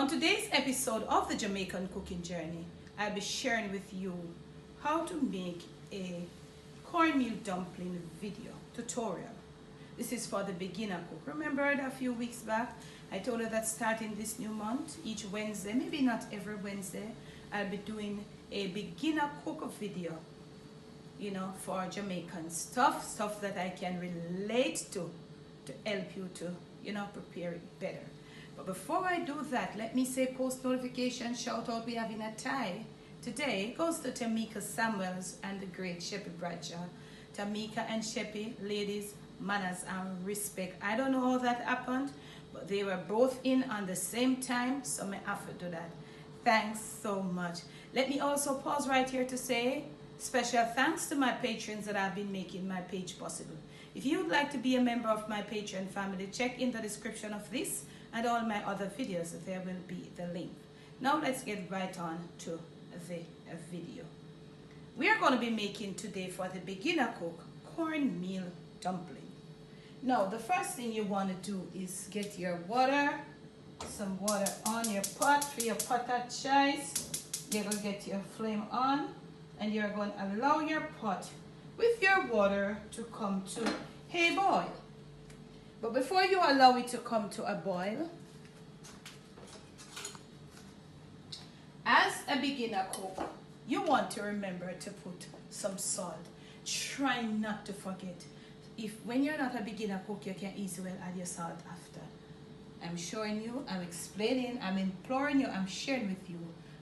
today's episode of the Jamaican Cooking Journey, I'll be sharing with you how to make a cornmeal dumpling video tutorial. This is for the beginner cook. Remember a few weeks back, I told her that starting this new month, each Wednesday, maybe not every Wednesday, I'll be doing a beginner cook video, you know, for Jamaican stuff that I can relate to help you to, you know, prepare it better. But before I do that, let me say post notification shout out we have in a tie. Today goes to Tamika Samuels and the great Sheppy Bradshaw. Tamika and Sheppy, ladies, manners and respect. I don't know how that happened, but they were both in on the same time, so I have to do that. Thanks so much. Let me also pause right here to say special thanks to my patrons that have been making my page possible. If you would like to be a member of my Patreon family, check in the description of this and all my other videos. There will be the link. Now let's get right on to the video. We are going to be making today for the beginner cook cornmeal dumpling. Now the first thing you want to do is get your water, some water on your pot for your potted choice. You're going to get your flame on and you're going to allow your pot with your water to come to a boil. But before you allow it to come to a boil, as a beginner cook, you want to remember to put some salt. Try not to forget. When you're not a beginner cook, you can easily add your salt after. I'm showing you, I'm explaining, I'm imploring you, I'm sharing with you.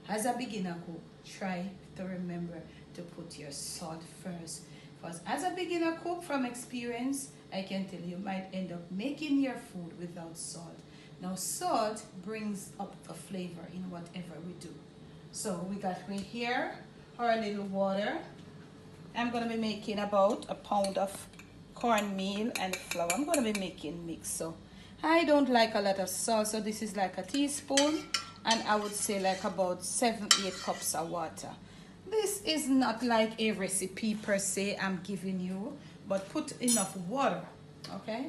As a beginner cook, try to remember to put your salt first. Because as a beginner cook, from experience, I can tell you might end up making your food without salt. Now salt brings up the flavor in whatever we do. So we got right here our little water. I'm going to be making about a pound of cornmeal and flour. I'm going to be making mix. So I don't like a lot of salt, so this is like a teaspoon, and I would say like about 7-8 cups of water. This is not like a recipe per se I'm giving you, but put enough water, okay?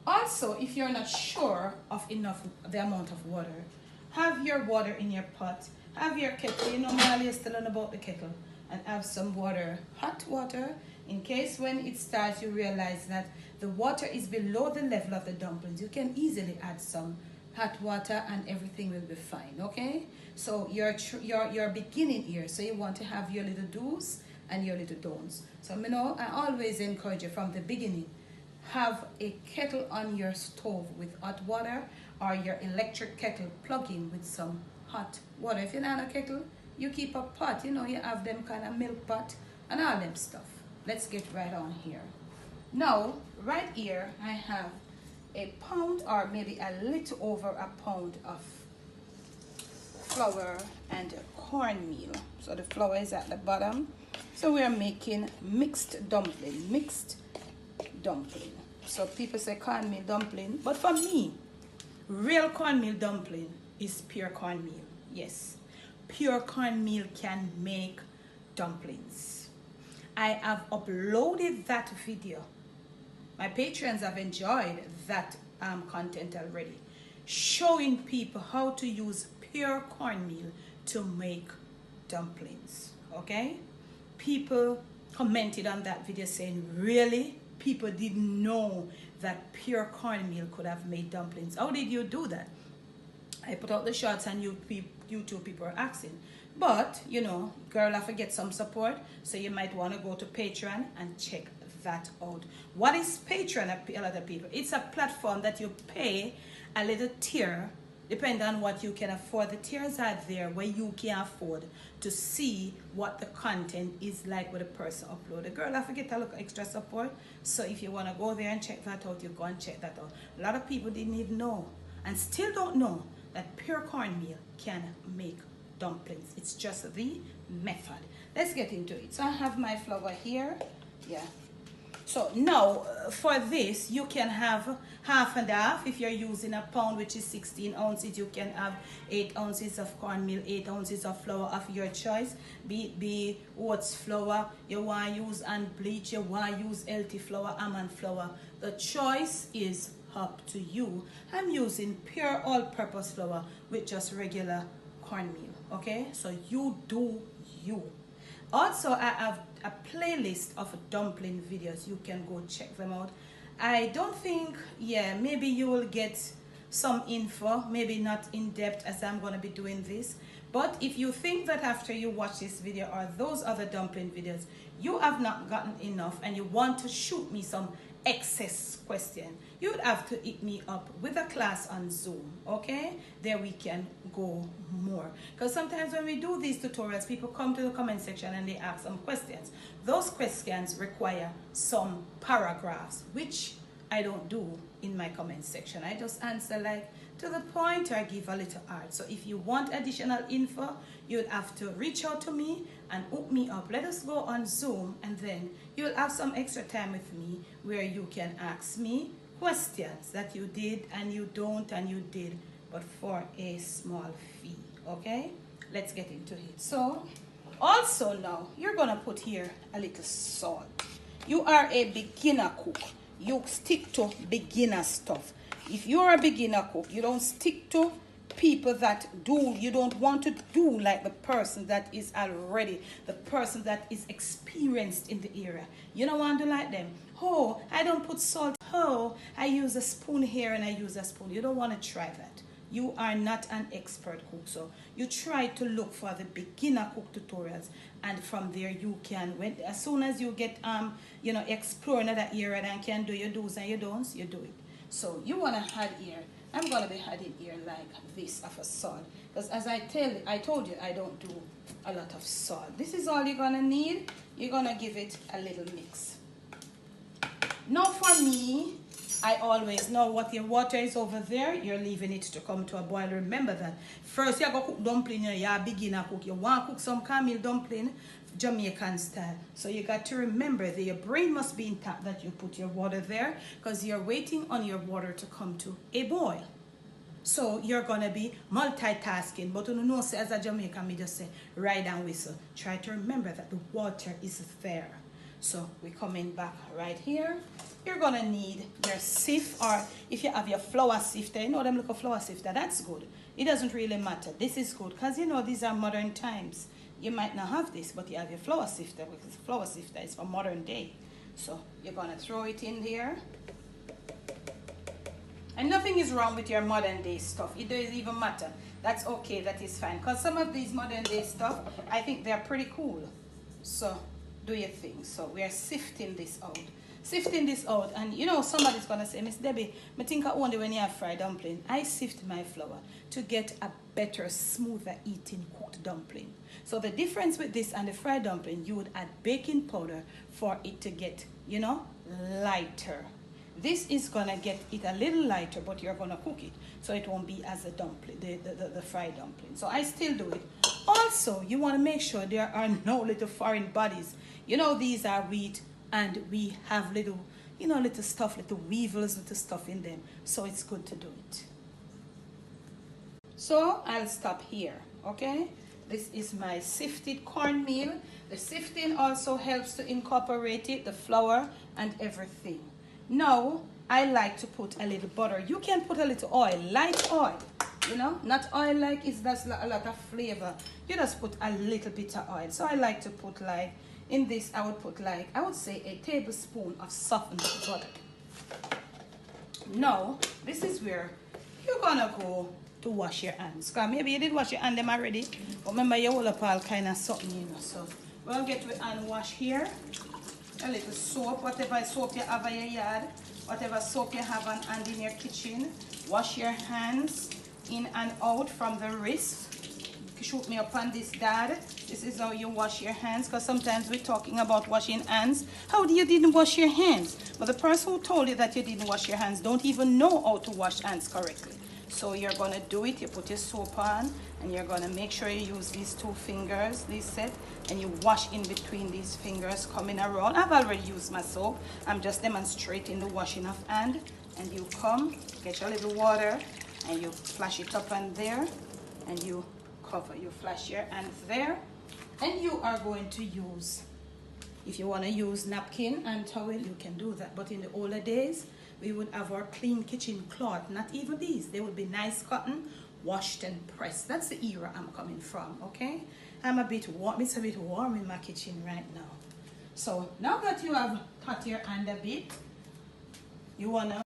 Also, if you're not sure of the amount of water, have your water in your pot, have your kettle, you know me always telling about the kettle, and have some water, hot water, in case when it starts you realize that the water is below the level of the dumplings. You can easily add some hot water and everything will be fine, okay? So you're beginning here, so you want to have your little do's and your little don'ts. So you know, I always encourage you from the beginning, have a kettle on your stove with hot water, or your electric kettle plug in with some hot water. If you're not a kettle, you keep a pot, you know, you have them kind of milk pot and all them stuff. Let's get right on here. Now right here I have a pound or maybe a little over a pound of flour and cornmeal. So the flour is at the bottom. So we are making mixed dumpling. So people say cornmeal dumpling, but for me, real cornmeal dumpling is pure cornmeal. Yes, pure cornmeal can make dumplings. I have uploaded that video. My patrons have enjoyed that content already, showing people how to use pure cornmeal to make dumplings, okay? People commented on that video saying, really? People didn't know that pure cornmeal could have made dumplings. How did you do that? I put out the shots and YouTube people are asking. But, you know, girl, I forget some support, so you might want to go to Patreon and check that out. What is Patreon? A lot of people, it's a platform that you pay a little tier depending on what you can afford. The tiers are there where you can afford to see what the content is like with a person uploaded. Girl, I forget to look extra support, so if you want to go there and check that out, you go and check that out. A lot of people didn't even know and still don't know that pure cornmeal can make dumplings. It's just the method. Let's get into it. So I have my flour here. Yeah. So now for this you can have half and half. If you're using a pound, which is 16 ounces, you can have 8 ounces of cornmeal, 8 ounces of flour of your choice. Be oats flour, you want to use unbleached, you want to use healthy flour, almond flour. The choice is up to you. I'm using pure all-purpose flour with just regular cornmeal, okay? So you do you. Also, I have a playlist of dumpling videos. You can go check them out. I don't think, yeah, maybe you will get some info, maybe not in depth as I'm going to be doing this. But if you think that after you watch this video or those other dumpling videos, you have not gotten enough and you want to shoot me some excess question, you would have to hit me up with a class on Zoom, okay? There we can go more. Because sometimes when we do these tutorials, people come to the comment section and they ask some questions. Those questions require some paragraphs, which I don't do in my comment section. I just answer like to the point or give a little art. So if you want additional info, you'll have to reach out to me and hook me up. Let us go on Zoom, and then you'll have some extra time with me where you can ask me questions that you did and you don't and you did, but for a small fee, okay? Let's get into it. So also now you're gonna put here a little salt. You are a beginner cook. You stick to beginner stuff. If you're a beginner cook, you don't stick to people that do, you don't want to do like the person that is already, the person that is experienced in the area. You don't want to like them. Oh, I don't put salt. Oh, I use a spoon here and I use a spoon. You don't want to try that. You are not an expert cook, so you try to look for the beginner cook tutorials, and from there you can, as soon as you get you know, explore another area and can do your do's and your don'ts, you do it. So you want to add here, I'm going to be adding here like this of a salt, because as I told you I don't do a lot of salt. This is all you're going to need. You're going to give it a little mix. Now for me, I always know what your water is over there. You're leaving it to come to a boil. Remember that. First, you're going to cook dumpling. You're a beginner cook. You want to cook some cornmeal dumpling, Jamaican style. So you got to remember that your brain must be intact that you put your water there, because you're waiting on your water to come to a boil. So you're going to be multitasking. But you know, as a Jamaican, me just say, ride and whistle. Try to remember that the water is there. So we're coming back right here. You're gonna need your sift, or if you have your flour sifter, you know them little flour sifter, that's good. It doesn't really matter. This is good because you know these are modern times. You might not have this, but you have your flour sifter, because the flour sifter is for modern day. So you're gonna throw it in there. And nothing is wrong with your modern day stuff. It doesn't even matter. That's okay, that is fine. Because some of these modern day stuff, I think they're pretty cool. So do your thing. So we are sifting this out. Sifting this out, and you know somebody's gonna say, Miss Debbie, I think I only when you have fried dumpling, I sift my flour to get a better, smoother eating cooked dumpling. So the difference with this and the fried dumpling, you would add baking powder for it to get, you know, lighter. This is gonna get it a little lighter, but you're gonna cook it so it won't be as a dumpling, the fried dumpling. So I still do it. Also, you want to make sure there are no little foreign bodies. You know, these are wheat, and we have little, you know, little stuff, little weevils, little stuff in them. So it's good to do it. So I'll stop here, okay? This is my sifted cornmeal. The sifting also helps to incorporate it, the flour and everything. Now, I like to put a little butter. You can put a little oil, light oil, you know, not oil like it's just a lot of flavor. You just put a little bit of oil. So I like to put like, in this, I would put like, I would say a tablespoon of softened butter. Now, this is where you're gonna go to wash your hands. Because maybe you did wash your hand them already, but remember you will up all kind of something, you know. So we'll get with hand wash here. A little soap, whatever soap you have in your yard, whatever soap you have on hand in your kitchen. Wash your hands in and out from the wrist. Shoot me up on this, Dad. This is how you wash your hands, because sometimes we're talking about washing hands. How do you didn't wash your hands? But the person who told you that you didn't wash your hands don't even know how to wash hands correctly. So you're going to do it. You put your soap on, and you're going to make sure you use these two fingers, this set, and you wash in between these fingers coming around. I've already used my soap. I'm just demonstrating the washing of hand. And you come, get your little water, and you flash it up on there, and you cover. You flash your hands there, and you are going to use, if you want to use napkin and towel, you can do that. But in the older days, we would have our clean kitchen cloth. Not even these. They would be nice cotton, washed and pressed. That's the era I'm coming from, okay? I'm a bit warm. It's a bit warm in my kitchen right now. So now that you have cut your hand a bit, you wanna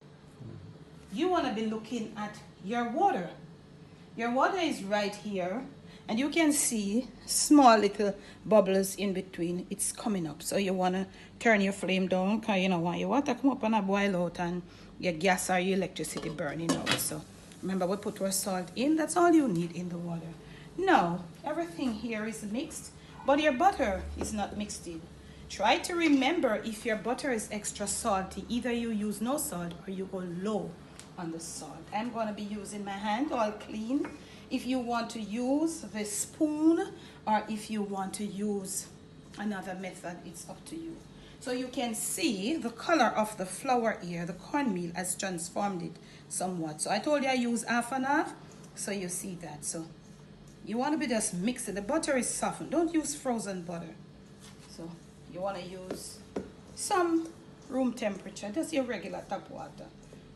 be looking at your water. Your water is right here, and you can see small little bubbles in between. It's coming up, so you wanna turn your flame down because you don't want your water come up and a boil out and your gas or your electricity burning out. So remember, we put our salt in. That's all you need in the water. Now everything here is mixed, but your butter is not mixed in. Try to remember, if your butter is extra salty, either you use no salt or you go low on the salt. I'm going to be using my hand all clean. If you want to use the spoon or if you want to use another method, it's up to you. So you can see the color of the flour here, the cornmeal has transformed it somewhat. So I told you I use half and half, so you see that. So you want to be just mixing. The butter is softened. Don't use frozen butter. So you want to use some room temperature, just your regular tap water,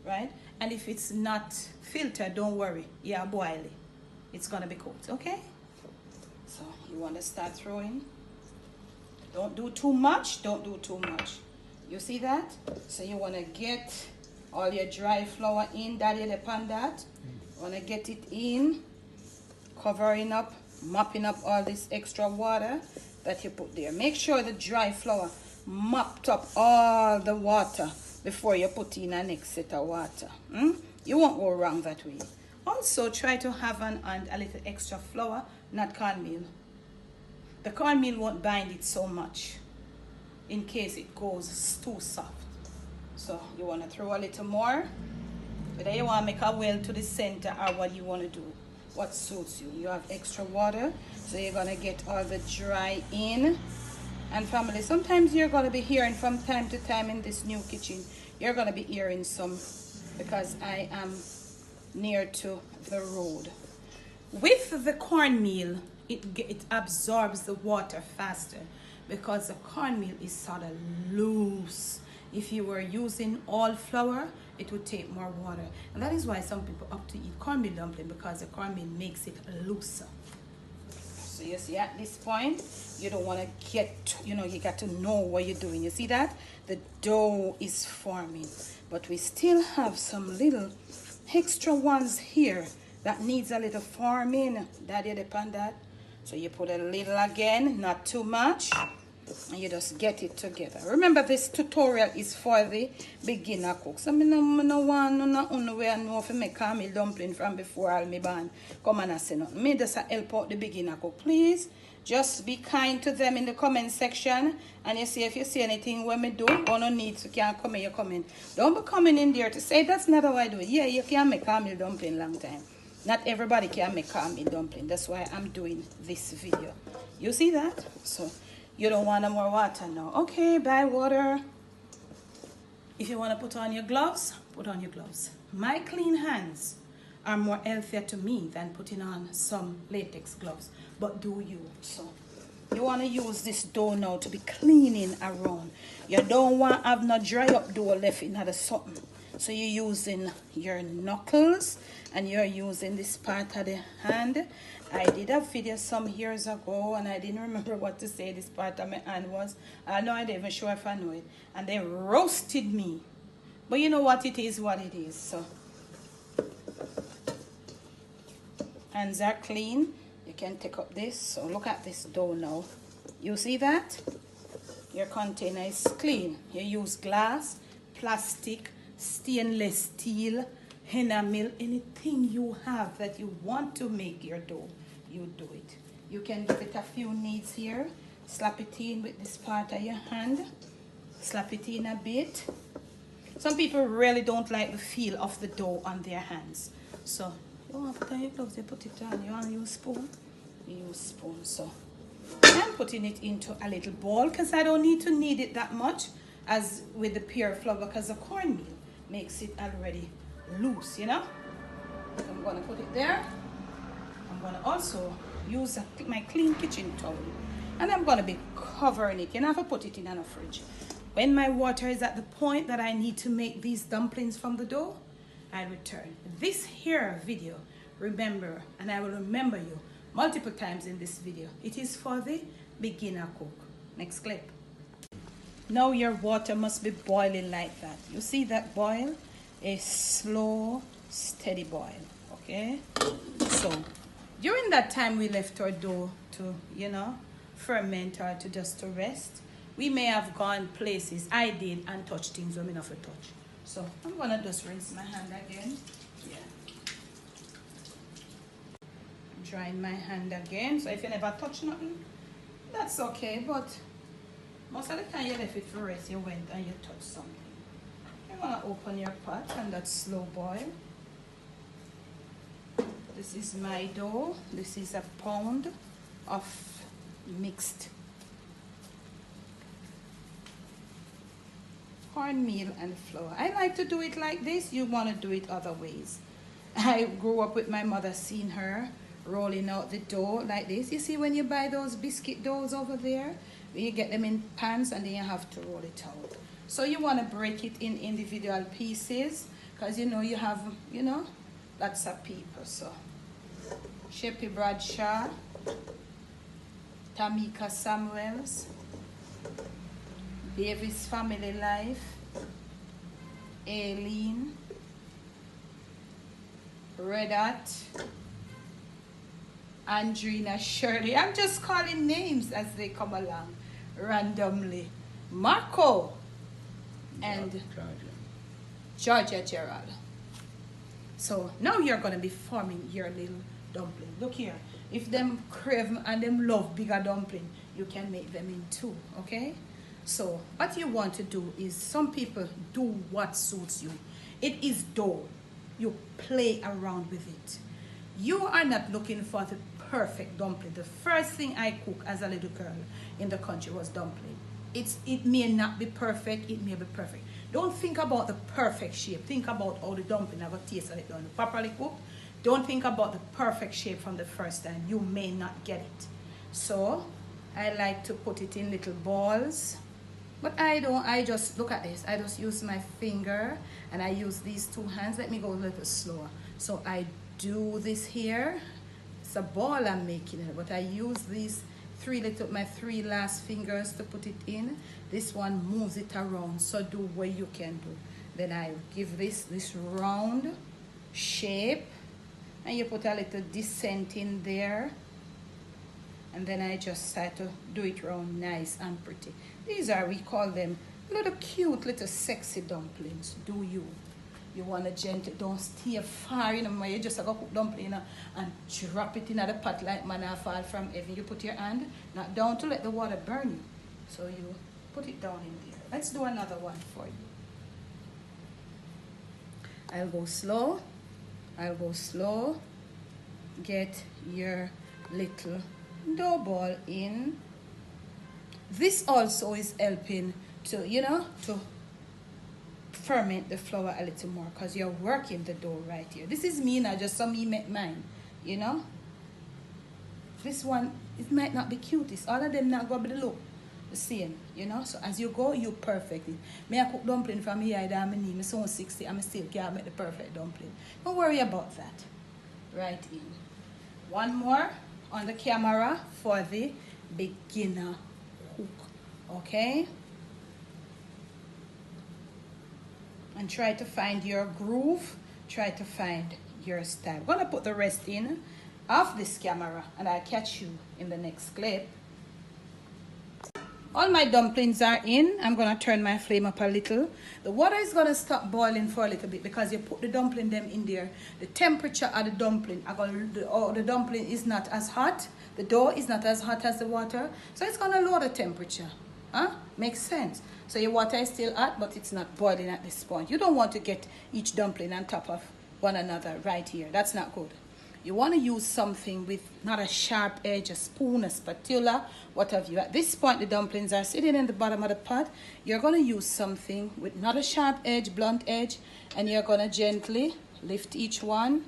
right? And if it's not filtered, don't worry, yeah, boil it. It's gonna be cooked, okay? So you want to start throwing. Don't do too much, don't do too much. You see that? So you want to get all your dry flour in, daddy upon that. You want to get it in, covering up, mopping up all this extra water that you put there. Make sure the dry flour mopped up all the water before you put in a next set of water. You won't go wrong that way. Also, try to have on a little extra flour, not cornmeal. The cornmeal won't bind it so much in case it goes too soft. So you want to throw a little more. Whether you want to make a well to the center or what you want to do, what suits you. You have extra water, so you're going to get all the dry in. And family, sometimes you're going to be hearing from time to time in this new kitchen, you're going to be hearing some, because I am near to the road. With the cornmeal, it absorbs the water faster because the cornmeal is sort of loose. If you were using all flour, it would take more water. And that is why some people opt to eat cornmeal dumpling, because the cornmeal makes it looser. So you see, at this point, you don't want to get, you got to know what you're doing. You see that? The dough is forming. But we still have some little extra ones here that needs a little forming. Daddy depend that. So you put a little again, not too much. And you just get it together. Remember, this tutorial is for the beginner cook. So I don't want no way I know if I make cornmeal dumpling from before I'll be born. Come on and say nothing. Me just help out the beginner cook. Please, just be kind to them in the comment section. And you see, if you see anything when me do, or no need to can come in, you come in. Don't be coming in there to say, that's not how I do it. Yeah, you can make cornmeal dumpling long time. Not everybody can make cornmeal dumpling. That's why I'm doing this video. You see that? So you don't want no more water now. Okay, buy water. If you want to put on your gloves, put on your gloves. My clean hands are more healthier to me than putting on some latex gloves. But do you? So you want to use this dough now to be cleaning around. You don't want to have no dry up dough left in the something. So you're using your knuckles and you're using this part of the hand. I did a video some years ago and I didn't remember what to say this part of my hand was. I know I didn't even sure if I know it. And they roasted me. But you know what it is, So hands are clean. You can take up this. So look at this dough now. You see that? Your container is clean. You use glass, plastic, stainless steel, enamel, anything you have that you want to make your dough, you do it. You can give it a few kneads here. Slap it in with this part of your hand. Slap it in a bit. Some people really don't like the feel of the dough on their hands. So you don't have to put on your gloves, you put it on. You want to use spoon? You use spoon. So I'm putting it into a little bowl because I don't need to knead it that much as with the pure flour, because the cornmeal makes it already loose, So I'm going to put it there. I'm going to also use my clean kitchen towel, and I'm going to be covering it. You don't have to put it in a fridge. When my water is at the point that I need to make these dumplings from the dough, I return. This here video, remember, and I will remember you multiple times in this video, it is for the beginner cook. Next clip. Now your water must be boiling like that. You see that boil? A slow, steady boil, okay? So during that time we left our dough to, you know, ferment or to just to rest. We may have gone places, I did, and touched things we may not have to touch. So I'm gonna just rinse my hand again. Yeah. Drying my hand again. So if you never touch nothing, that's okay, but most of the time you left it for rest, you went and you touched something. You're gonna open your pot and that slow boil. This is my dough. This is a pound of mixed cornmeal and flour. I like to do it like this. You want to do it other ways. I grew up with my mother, seeing her rolling out the dough like this. You see when you buy those biscuit doughs over there, you get them in pans and then you have to roll it out. So you want to break it in individual pieces because you know you have, you know, lots of people. So Sheppy Bradshaw, Tamika Samuels, Davis Family Life, Aileen, Red Hat, Andrina Shirley. I'm just calling names as they come along randomly. Marco and Georgia Gerald. So now you're going to be forming your little dumpling. Look here. If them crave and them love bigger dumpling, you can make them in two, okay? So what you want to do is, some people do what suits you. It is dough. You play around with it. You are not looking for the perfect dumpling. The first thing I cooked as a little girl in the country was dumpling. It may not be perfect, it may be perfect. Don't think about the perfect shape. Think about how the dumpling are going to taste and it done properly cooked. Don't think about the perfect shape from the first time. You may not get it. So I like to put it in little balls. But I don't, I just, look at this. I just use my finger and I use these two hands. Let me go a little slower. So I do this here. It's a ball I'm making it, but I use these my three last fingers to put it in. This one moves it around, so do what you can do. Then I give this round shape, and you put a little descent in there, and then I just start to do it round nice and pretty. These are, we call them little cute little sexy dumplings. Do you? You want to gentle, don't stay far, you know, you just go cook dumpling, you know, and drop it in the pot like manna fall from heaven. You put your hand not down to let the water burn you. So you put it down in there. Let's do another one for you. I'll go slow. I'll go slow. Get your little dough ball in. This also is helping to, you know, to ferment the flour a little more because you're working the dough right here. This is me now, just so me make mine, you know. This one, it might not be cutest. All of them not going to be the look the same, you know. So as you go, you perfect it. May I cook dumpling from here and my knee, my son 60, and I still can't make the perfect dumpling. Don't worry about that. Right in. One more on the camera for the beginner cook, okay? And try to find your groove, try to find your style. I'm gonna put the rest in of this camera and I'll catch you in the next clip. All my dumplings are in. I'm gonna turn my flame up a little. The water is gonna stop boiling for a little bit because you put the dumpling them in there. The temperature of the dumpling, the dumpling is not as hot. The dough is not as hot as the water. So it's gonna lower the temperature. Huh? Makes sense. So your water is still hot, but it's not boiling at this point. You don't want to get each dumpling on top of one another right here. That's not good. You want to use something with not a sharp edge, a spoon, a spatula, what have you. At this point, the dumplings are sitting in the bottom of the pot. You're going to use something with not a sharp edge, blunt edge, and you're going to gently lift each one.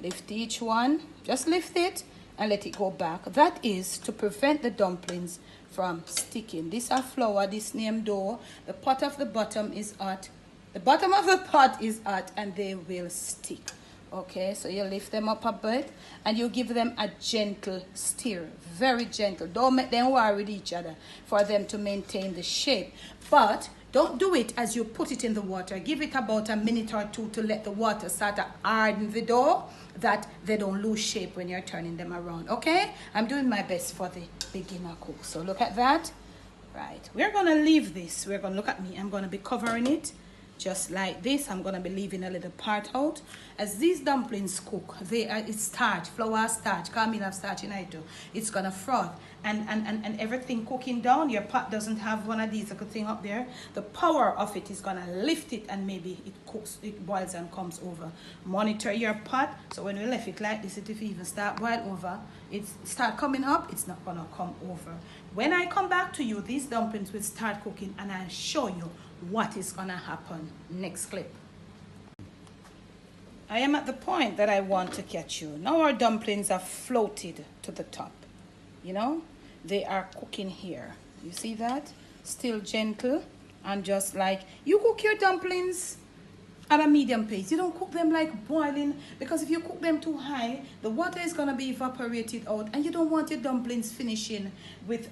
Lift each one. Just lift it and let it go back. That is to prevent the dumplings from sticking. This are flour, this name dough. The pot of the bottom is hot. The bottom of the pot is hot and they will stick. Okay, so you lift them up a bit and you give them a gentle stir, very gentle. Don't make them war with each other for them to maintain the shape. But don't do it as you put it in the water. Give it about a minute or two to let the water start to harden the dough, that they don't lose shape when you're turning them around. Okay, I'm doing my best for the beginner cook. So look at that. Right, we're gonna leave this. We're gonna look at me. I'm gonna be covering it just like this. I'm gonna be leaving a little part out. As these dumplings cook, it's starch, flour starch, cornmeal have starch in it too. It's gonna froth and everything cooking down. Your pot doesn't have one of these little thing up there. The power of it is gonna lift it and maybe it cooks, it boils and comes over. Monitor your pot, so when we left it like this, if you even start boil over, it start coming up, it's not gonna come over. When I come back to you, these dumplings will start cooking and I'll show you what is gonna happen. Next clip. I am at the point that I want to catch you. Now our dumplings are floated to the top. You know, they are cooking here. You see that? Still gentle and just like you cook your dumplings at a medium pace. You don't cook them like boiling, because if you cook them too high, the water is gonna be evaporated out and you don't want your dumplings finishing with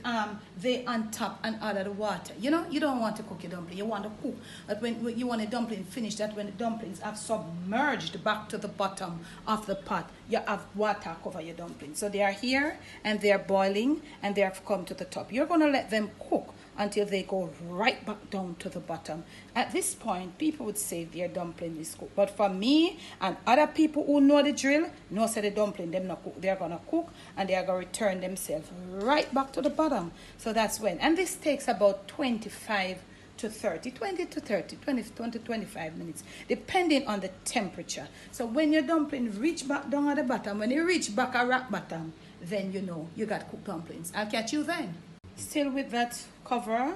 they on top and out of the water. You know, you don't want to cook your dumpling. You want to cook that when you want a dumpling finished, that when the dumplings have submerged back to the bottom of the pot, you have water cover your dumplings. So they are here and they are boiling and they have come to the top. You're gonna let them cook until they go right back down to the bottom. At this point, people would say their dumpling is cooked. But for me and other people who know the drill, know say the dumpling, them not cook. They're gonna cook and they are gonna return themselves right back to the bottom. So that's when. And this takes about 25 to 30, 20 to 30, 20 to 25 minutes, depending on the temperature. So when your dumpling reach back down at the bottom, when you reach back at rock bottom, then you know you got cooked dumplings. I'll catch you then. Still with that cover,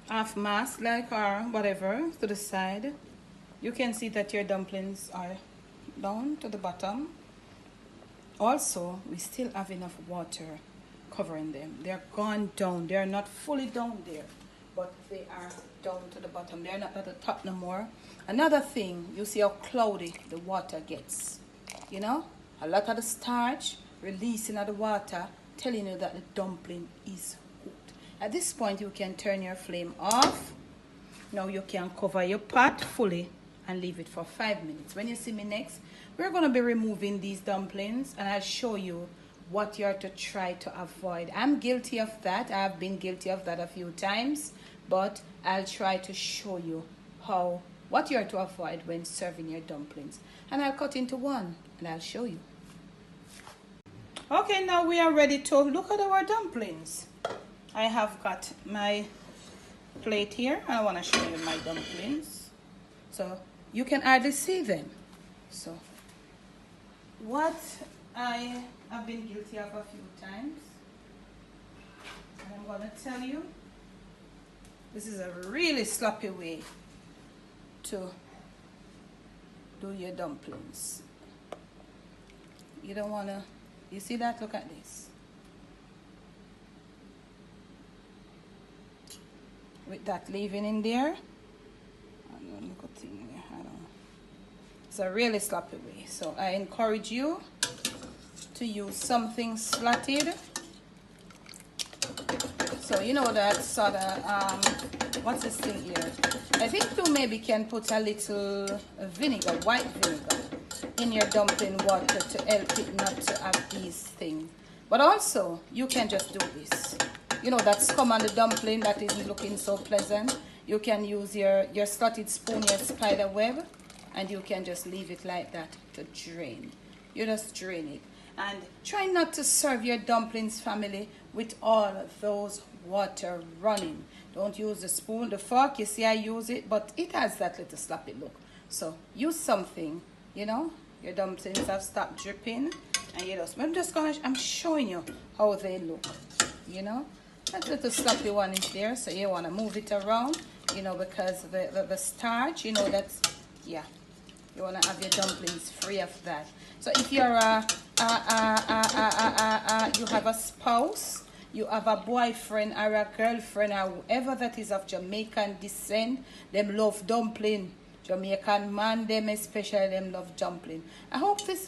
half mask like or whatever to the side, you can see that your dumplings are down to the bottom. Also, we still have enough water covering them. They're gone down. They're not fully down there, but they are down to the bottom. They're not at the top no more. Another thing, you see how cloudy the water gets. You know, a lot of the starch releasing of the water, telling you that the dumpling is cooked. At this point, you can turn your flame off. Now you can cover your pot fully and leave it for 5 minutes. When you see me next, we're going to be removing these dumplings and I'll show you what you're to try to avoid. I'm guilty of that. I've been guilty of that a few times, but I'll try to show you what you're to avoid when serving your dumplings. And I'll cut into one and I'll show you. Okay, now we are ready to look at our dumplings. I have got my plate here. I want to show you my dumplings. So you can hardly see them. So what I have been guilty of a few times, and I'm going to tell you, this is a really sloppy way to do your dumplings. You don't want to, you see that? Look at this. With that leaving in there, it's a really sloppy way. So I encourage you to use something slotted. So you know that sort of what's this thing here? I think you maybe can put a little vinegar, white vinegar, in your dumpling water to help it not to have these things. But also you can just do this. You know that scum on the dumpling that isn't looking so pleasant. You can use your slotted spoon, your spider web, and you can just leave it like that to drain. You just drain it. And try not to serve your dumplings, family, with all of those water running. Don't use the spoon, the fork. You see I use it, but it has that little sloppy look. So use something, you know. Your dumplings have stopped dripping, and you just, I'm showing you how they look, you know. That little sloppy one is there, so you want to move it around, you know, because the starch, you know, that's, yeah, you want to have your dumplings free of that. So if you're a have a spouse, you have a boyfriend or a girlfriend or whoever that is of Jamaican descent, them love dumpling. Jamaican man, them especially, them love dumpling. I hope this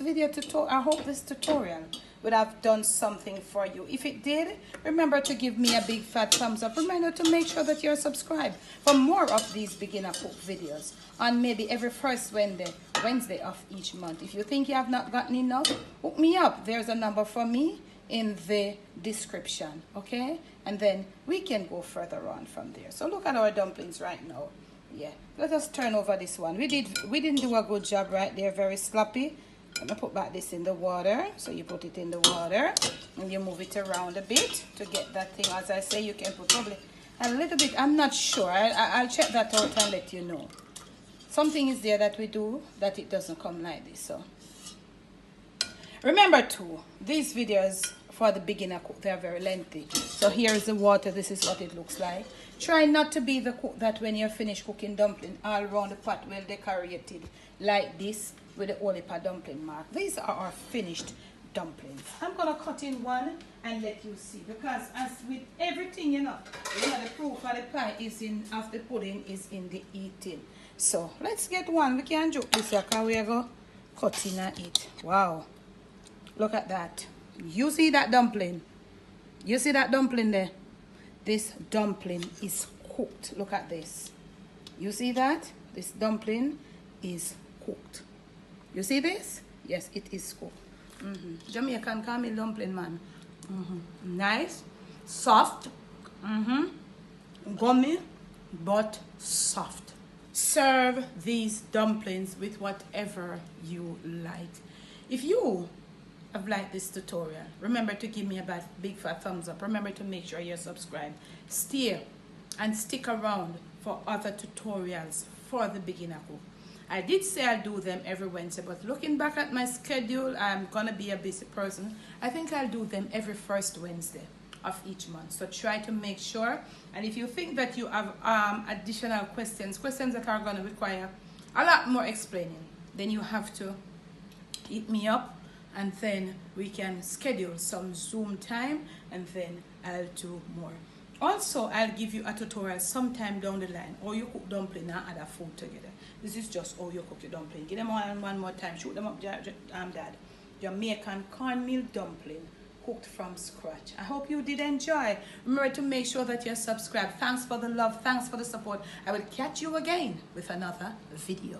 tutorial would have done something for you. If it did, remember to give me a big fat thumbs up. Remember to make sure that you're subscribed for more of these beginner cook videos on maybe every first Wednesday of each month. If you think you have not gotten enough, hook me up. There's a number for me in the description, okay? And then we can go further on from there. So look at our dumplings right now. Yeah, let us turn over this one. We didn't do a good job right there, very sloppy. I'm gonna put back this in the water. So you put it in the water and you move it around a bit to get that thing. As I say, you can put probably a little bit, I'm not sure. I'll check that out and let you know. Something is there that we do that it doesn't come like this. So remember too, these videos for the beginner cook, they are very lengthy. So here is the water. This is what it looks like. Try not to be the cook that when you're finished cooking dumpling, all around the pot well decorated like this with the Olipa dumpling mark. These are our finished dumplings. I'm gonna cut in one and let you see, because as with everything, you know, the proof of the pie is in, of the pudding is in the eating. So let's get one. We can joke this here because we are going to cut in and eat. Wow, look at that. You see that dumpling? You see that dumpling there? This dumpling is cooked. Look at this. You see that? This dumpling is cooked. You see this? Yes, it is cooked. Jamaican call me dumpling man. Nice, soft, gummy, but soft. Serve these dumplings with whatever you like. If you have liked this tutorial, remember to give me a big fat thumbs up. Remember to make sure you're subscribed. Stay and stick around for other tutorials for the beginner cook. I did say I'll do them every Wednesday, but looking back at my schedule, I'm gonna be a busy person. I think I'll do them every first Wednesday of each month. So try to make sure. And if you think that you have additional questions that are gonna require a lot more explaining, then you have to hit me up, and then we can schedule some Zoom time, and then I'll do more. Also, I'll give you a tutorial sometime down the line, or you cook dumpling and other food together. This is just how you cook your dumpling. Give them one more time. Shoot them up, Dad. Jamaican cornmeal dumpling, cooked from scratch. I hope you did enjoy. Remember to make sure that you're subscribed. Thanks for the love. Thanks for the support. I will catch you again with another video.